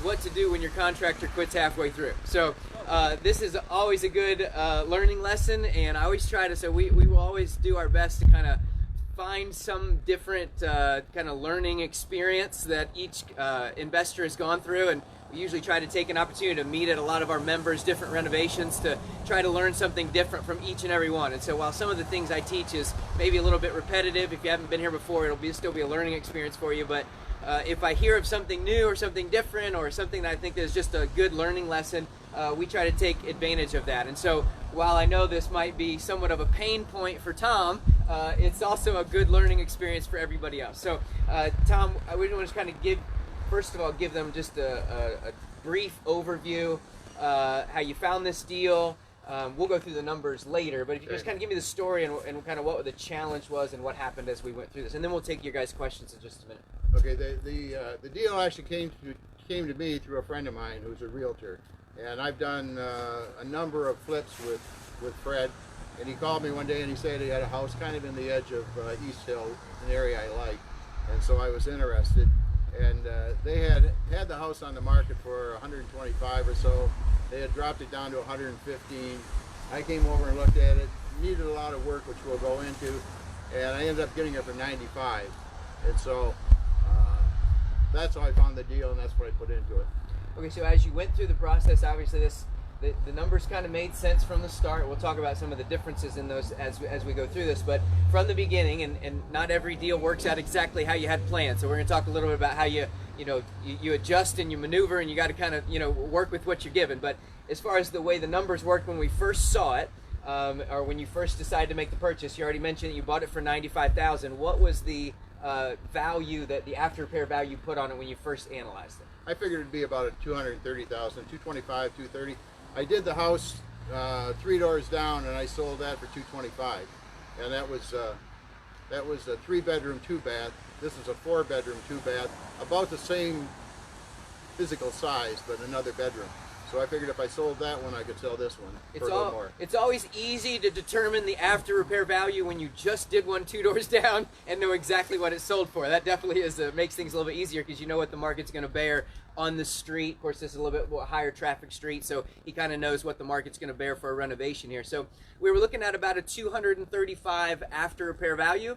what to do when your contractor quits halfway through. So this is always a good learning lesson, and I always try to, so we will always do our best to kind of find some different kind of learning experience that each investor has gone through, and we usually try to take an opportunity to meet at a lot of our members' different renovations to try to learn something different from each and every one. And so while some of the things I teach is maybe a little bit repetitive, if you haven't been here before, it'll still be a learning experience for you, but if I hear of something new or something different or something that I think is just a good learning lesson, we try to take advantage of that. And so while I know this might be somewhat of a pain point for Tom, it's also a good learning experience for everybody else. So Tom, I would want to kind of first of all, give them just a brief overview, how you found this deal. We'll go through the numbers later, but if you just kind of give me the story and kind of what the challenge was and what happened as we went through this, and then we'll take your guys' questions in just a minute. Okay, the deal actually came to me through a friend of mine who's a realtor, and I've done a number of flips with Fred, and he called me one day and he said he had a house kind of in the edge of East Hill, an area I like, and so I was interested, and they had the house on the market for 125 or so. They had dropped it down to 115. I came over and looked at it, needed a lot of work, which we'll go into, and I ended up getting it for 95, and so that's how I found the deal, and that's what I put into it. Okay, so as you went through the process, obviously the numbers kind of made sense from the start. We'll talk about some of the differences in those as we go through this, but from the beginning, and not every deal works out exactly how you had planned. So we're going to talk a little bit about how you adjust and you maneuver, and you got to kind of work with what you're given. But as far as the way the numbers worked when we first saw it, or when you first decided to make the purchase, you already mentioned that you bought it for $95,000. What was the value, that the after repair value put on it when you first analyzed it? I figured it'd be about $230,000, $225,000, $230,000. I did the house 3 doors down, and I sold that for $225,000, and that was a 3-bedroom, 2-bath. This is a 4-bedroom, 2-bath, about the same physical size, but another bedroom. So I figured if I sold that one, I could sell this one for a little more. It's always easy to determine the after repair value when you just did one 2 doors down and know exactly what it sold for. That definitely makes things a little bit easier because you know what the market's going to bear on the street. Of course, this is a little bit more higher traffic street, so he kind of knows what the market's going to bear for a renovation here. So we were looking at about a $235,000 after repair value.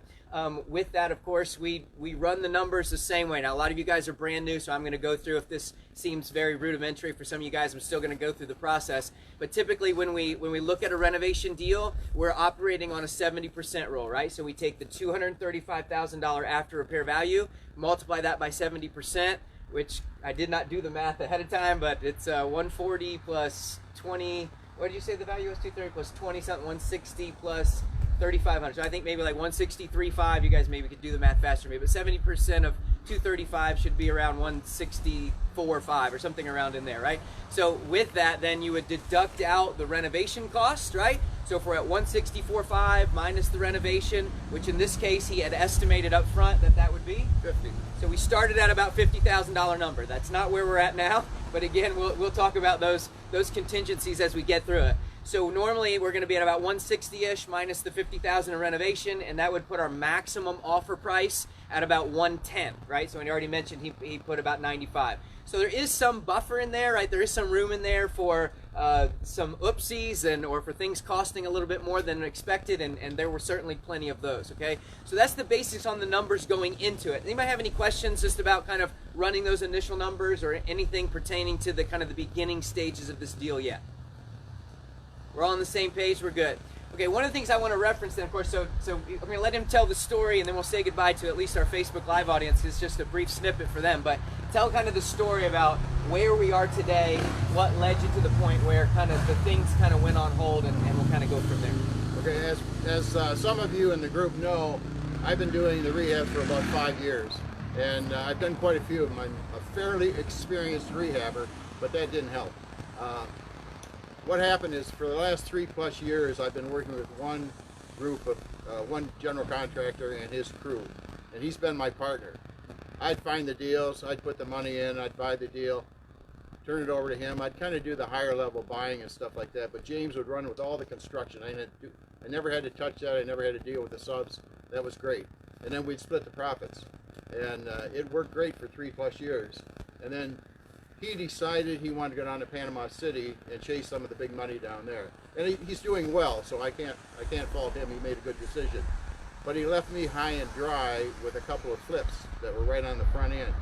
With that, of course, we run the numbers the same way. Now, a lot of you guys are brand new, so I'm going to go through, if this seems very rudimentary for some of you guys, I'm still going to go through the process. But typically when we look at a renovation deal, we're operating on a 70% rule, right? So we take the $235,000 after repair value, multiply that by 70%, which I did not do the math ahead of time, but it's 140 plus 20. What did you say the value was? 230 plus 20 something, 160 plus 3,500. So I think maybe like 163.5. You guys maybe could do the math faster than me, but 70% of 235 should be around 164.5 or something around in there, right? So with that, then you would deduct out the renovation cost, right? So if we're at 164.5 minus the renovation, which in this case he had estimated up front that would be 50. So we started at about $50,000 number. That's not where we're at now, but again, we'll talk about those contingencies as we get through it. So normally we're going to be at about 160-ish minus the $50,000 in renovation, and that would put our maximum offer price at about 110, right? So I already mentioned he put about 95. So there is some buffer in there, right? There is some room in there for some oopsies or for things costing a little bit more than expected, and there were certainly plenty of those, okay? So that's the basics on the numbers going into it. Anybody have any questions just about kind of running those initial numbers or anything pertaining to the kind of the beginning stages of this deal yet? We're all on the same page, we're good. Okay, one of the things I want to reference then, of course, so I'm going to let him tell the story, and then we'll say goodbye to at least our Facebook Live audience. It's just a brief snippet for them, but tell kind of the story about where we are today, what led you to the point where kind of the things kind of went on hold, and we'll kind of go from there. Okay, as some of you in the group know, I've been doing the rehab for about 5 years, and I've done quite a few of them. I'm a fairly experienced rehabber, but that didn't help. What happened is, for the last 3+ years, I've been working with one group of one general contractor and his crew, and he's been my partner. I'd find the deals, I'd put the money in, I'd buy the deal, turn it over to him. I'd kind of do the higher level buying and stuff like that, but James would run with all the construction. I never had to touch that. I never had to deal with the subs. That was great. And then we'd split the profits, and it worked great for 3+ years. And then he decided he wanted to go down to Panama City and chase some of the big money down there. And he's doing well, so I can't fault him. He made a good decision. But he left me high and dry with a couple of flips that were right on the front end.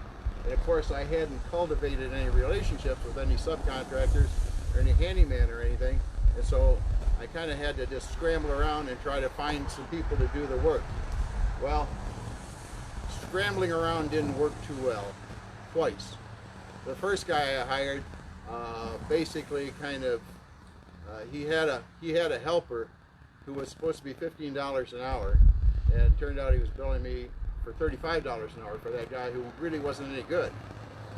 And of course, I hadn't cultivated any relationships with any subcontractors or any handyman or anything. And so I kind of had to just scramble around and try to find some people to do the work. Well, scrambling around didn't work too well, twice. The first guy I hired, basically kind of, he had a helper who was supposed to be $15 an hour, and it turned out he was billing me for $35 an hour for that guy who really wasn't any good.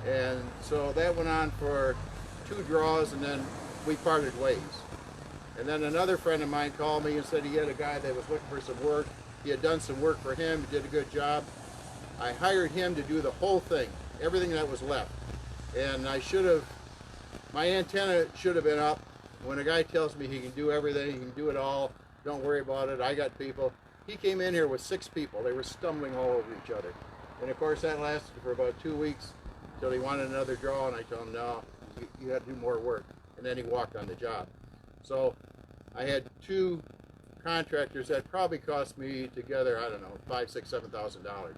And so that went on for 2 draws, and then we parted ways. And then another friend of mine called me and said he had a guy that was looking for some work. He had done some work for him, he did a good job. I hired him to do the whole thing, everything that was left. And my antenna should have been up. When a guy tells me he can do everything, he can do it all, don't worry about it, I got people. He came in here with 6 people. They were stumbling all over each other. And of course that lasted for about 2 weeks until he wanted another draw, and I told him, no, you got to do more work. And then he walked on the job. So I had 2 contractors that probably cost me together, I don't know, $5,000, $6,000, $7,000.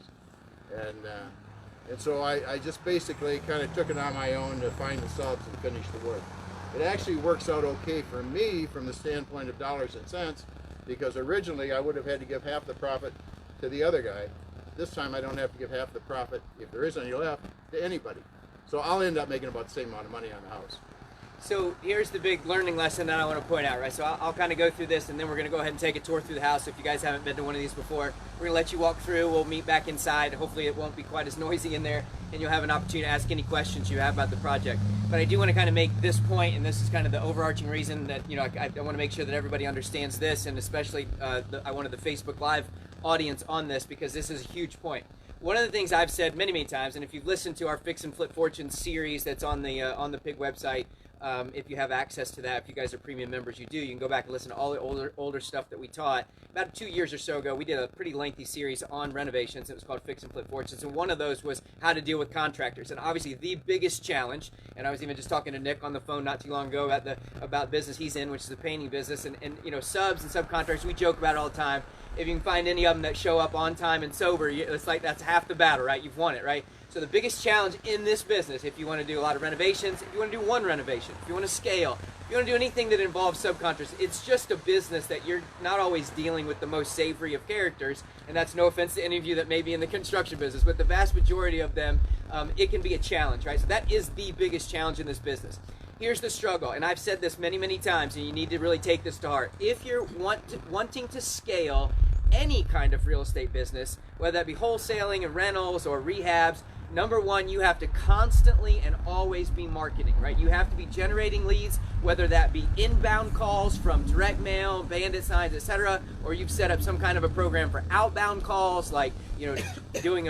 And so I just basically kind of took it on my own to find the subs and finish the work. It actually works out okay for me from the standpoint of dollars and cents, because originally I would have had to give half the profit to the other guy. This time I don't have to give half the profit, if there is any left, to anybody. So I'll end up making about the same amount of money on the house. So here's the big learning lesson that I want to point out, right? So I'll kind of go through this, and then we're going to go ahead and take a tour through the house. If you guys haven't been to one of these before, we're going to let you walk through. We'll meet back inside. Hopefully it won't be quite as noisy in there, and you'll have an opportunity to ask any questions you have about the project. But I do want to kind of make this point, and this is kind of the overarching reason that, you know, I want to make sure that everybody understands this, and especially I wanted the Facebook Live audience on this, because this is a huge point. One of the things I've said many, many times, and if you've listened to our Fix and Flip Fortunes series that's on the PIG website, if you have access to that, if you guys are premium members, you do. You can go back and listen to all the older stuff that we taught. About 2 years or so ago, we did a pretty lengthy series on renovations. It was called Fix and Flip Fortunes, and one of those was how to deal with contractors. And obviously, the biggest challenge, and I was even just talking to Nick on the phone not too long ago about business he's in, which is the painting business, and you know, subs and subcontractors. We joke about it all the time. If you can find any of them that show up on time and sober, it's like that's half the battle, right? You've won it, right? So the biggest challenge in this business, if you want to do a lot of renovations, if you want to do one renovation, if you want to scale, if you want to do anything that involves subcontractors, it's just a business that you're not always dealing with the most savory of characters. And that's no offense to any of you that may be in the construction business, but the vast majority of them, it can be a challenge, right? So that is the biggest challenge in this business. Here's the struggle, and I've said this many, many times, and you need to really take this to heart. If you're wanting to scale any kind of real estate business, whether that be wholesaling and rentals or rehabs, number one, you have to constantly and always be marketing, right? You have to be generating leads, whether that be inbound calls from direct mail, bandit signs, etc., or you've set up some kind of a program for outbound calls, like, you know, doing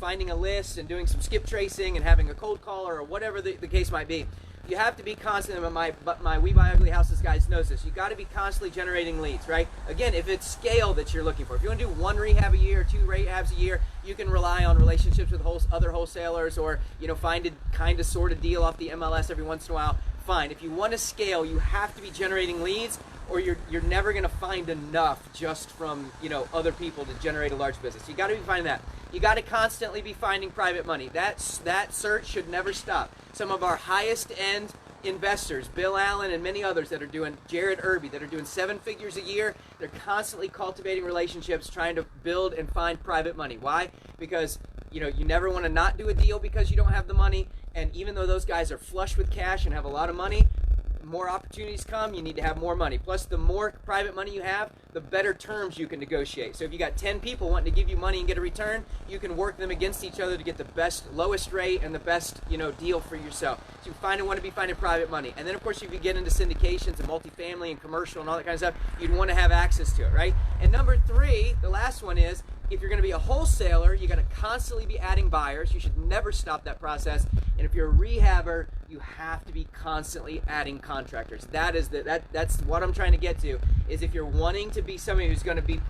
finding a list and doing some skip tracing and having a cold caller or whatever the case might be. You have to be constantly, my We Buy Ugly Houses guys knows this, you got to be constantly generating leads, right? Again, if it's scale that you're looking for, if you want to do 1 rehab a year, 2 rehabs a year, you can rely on relationships with other wholesalers, or, you know, find a kind of sort of deal off the MLS every once in a while. Fine. If you want to scale, you have to be generating leads, or you're never going to find enough just from, you know, other people to generate a large business. You got to be finding that. You got to constantly be finding private money. That search should never stop. Some of our highest end investors, Bill Allen and many others that are doing, Jared Irby, that are doing 7 figures a year, they're constantly cultivating relationships, trying to build and find private money. Why? Because, you know, you never want to not do a deal because you don't have the money. And even though those guys are flush with cash and have a lot of money, more opportunities come, you need to have more money. Plus, the more private money you have, the better terms you can negotiate. So if you got 10 people wanting to give you money and get a return, you can work them against each other to get the best, lowest rate and the best, you know, deal for yourself. So you want to be finding private money. And then, of course, if you get into syndications and multifamily and commercial and all that kind of stuff, you'd want to have access to it, right? And number 3, the last one is, if you're going to be a wholesaler, you got to constantly be adding buyers. You should never stop that process. And if you're a rehabber, you have to be constantly adding contractors. That's what I'm trying to get to. Is if you're wanting to be somebody who's going to be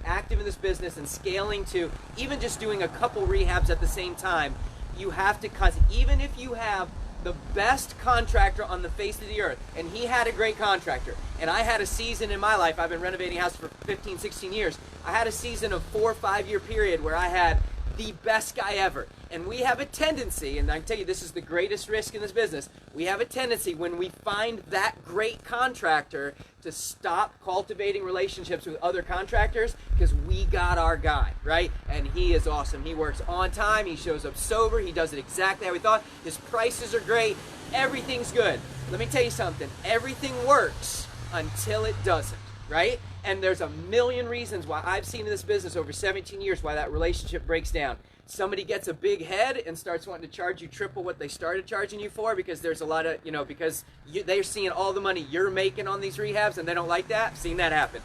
active in this business and scaling to even just doing a couple rehabs at the same time, you have to even if you have the best contractor on the face of the earth, and he had a great contractor. And I had a season in my life, I've been renovating houses for 15, 16 years. I had a season of 4 or 5 year period where I had the best guy ever. And we have a tendency, and I can tell you this is the greatest risk in this business, we have a tendency when we find that great contractor to stop cultivating relationships with other contractors because we got our guy, right? And he is awesome. He works on time, he shows up sober, he does it exactly how we thought, his prices are great, everything's good. Let me tell you something, everything works until it doesn't, right? And there's a million reasons why I've seen in this business over 17 years why that relationship breaks down. Somebody gets a big head and starts wanting to charge you triple what they started charging you for because there's a lot of, because they're seeing all the money you're making on these rehabs and they don't like that. I've seen that happen.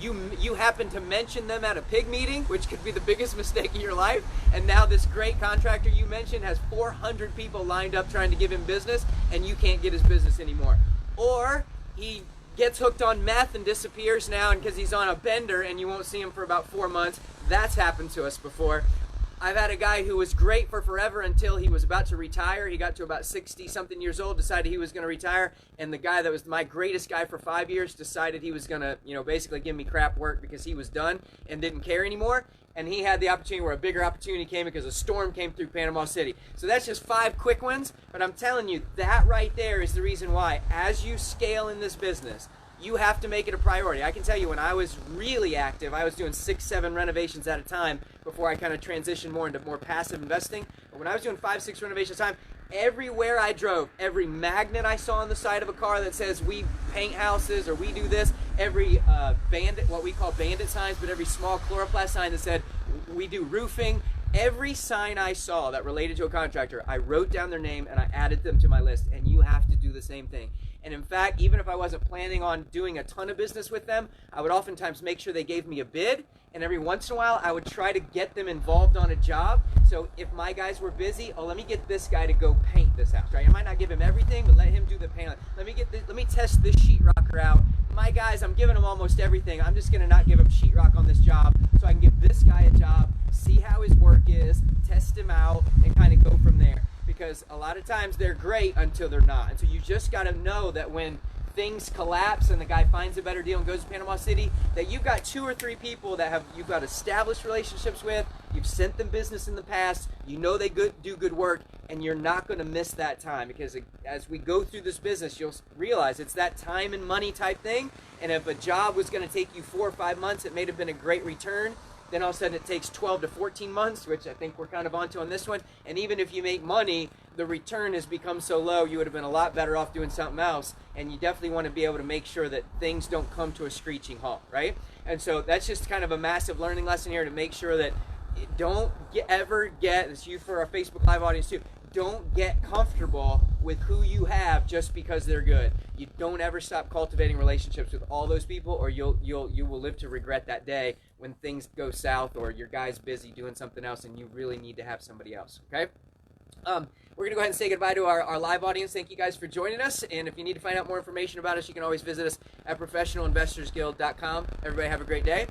You happen to mention them at a pig meeting, which could be the biggest mistake of your life, and now this great contractor you mentioned has 400 people lined up trying to give him business and you can't get his business anymore. Or he gets hooked on meth and disappears now and because he's on a bender and you won't see him for about 4 months. That's happened to us before. I've had a guy who was great for forever until he was about to retire. He got to about 60-something years old, decided he was going to retire, and the guy that was my greatest guy for 5 years decided he was going to, basically give me crap work because he was done and didn't care anymore. And he had the opportunity where a bigger opportunity came because a storm came through Panama City. So that's just 5 quick ones, but I'm telling you, that right there is the reason why, as you scale in this business, you have to make it a priority. I can tell you when I was really active, I was doing 6, 7 renovations at a time before I kind of transitioned more into more passive investing. But when I was doing 5, 6 renovations at a time, everywhere I drove, every magnet I saw on the side of a car that says we paint houses or we do this, every bandit, what we call bandit signs, but every small chloroplast sign that said we do roofing, every sign I saw that related to a contractor, I wrote down their name and I added them to my list, and you have to do the same thing. And in fact, even if I wasn't planning on doing a ton of business with them, I would oftentimes make sure they gave me a bid, and every once in a while, I would try to get them involved on a job. So if my guys were busy, let me get this guy to go paint this house, right? I might not give him everything, but let him do the paint. Let me test this sheetrocker out. My guys, I'm giving them almost everything. I'm just gonna not give him sheetrock on this job, so I can give this guy a job, see how his work is, test him out, and kind of go from there. Because a lot of times they're great until they're not. And so you just got to know that when things collapse and the guy finds a better deal and goes to Panama City, that you've got 2 or 3 people that you've got established relationships with, you've sent them business in the past, you know they do good work, and you're not going to miss that time. Because as we go through this business, you'll realize it's that time and money type thing. And if a job was going to take you 4 or 5 months, it may have been a great return. Then all of a sudden it takes 12 to 14 months, which I think we're kind of onto on this one. And even if you make money, the return has become so low, you would have been a lot better off doing something else. And you definitely want to be able to make sure that things don't come to a screeching halt, right? And so that's just kind of a massive learning lesson here to make sure that ever get, this you for our Facebook Live audience too, don't get comfortable with who you have just because they're good. You don't ever stop cultivating relationships with all those people, or you will live to regret that day when things go south or your guy's busy doing something else and you really need to have somebody else, okay? We're going to go ahead and say goodbye to our live audience. Thank you guys for joining us. And if you need to find out more information about us, you can always visit us at professionalinvestorsguild.com. Everybody have a great day.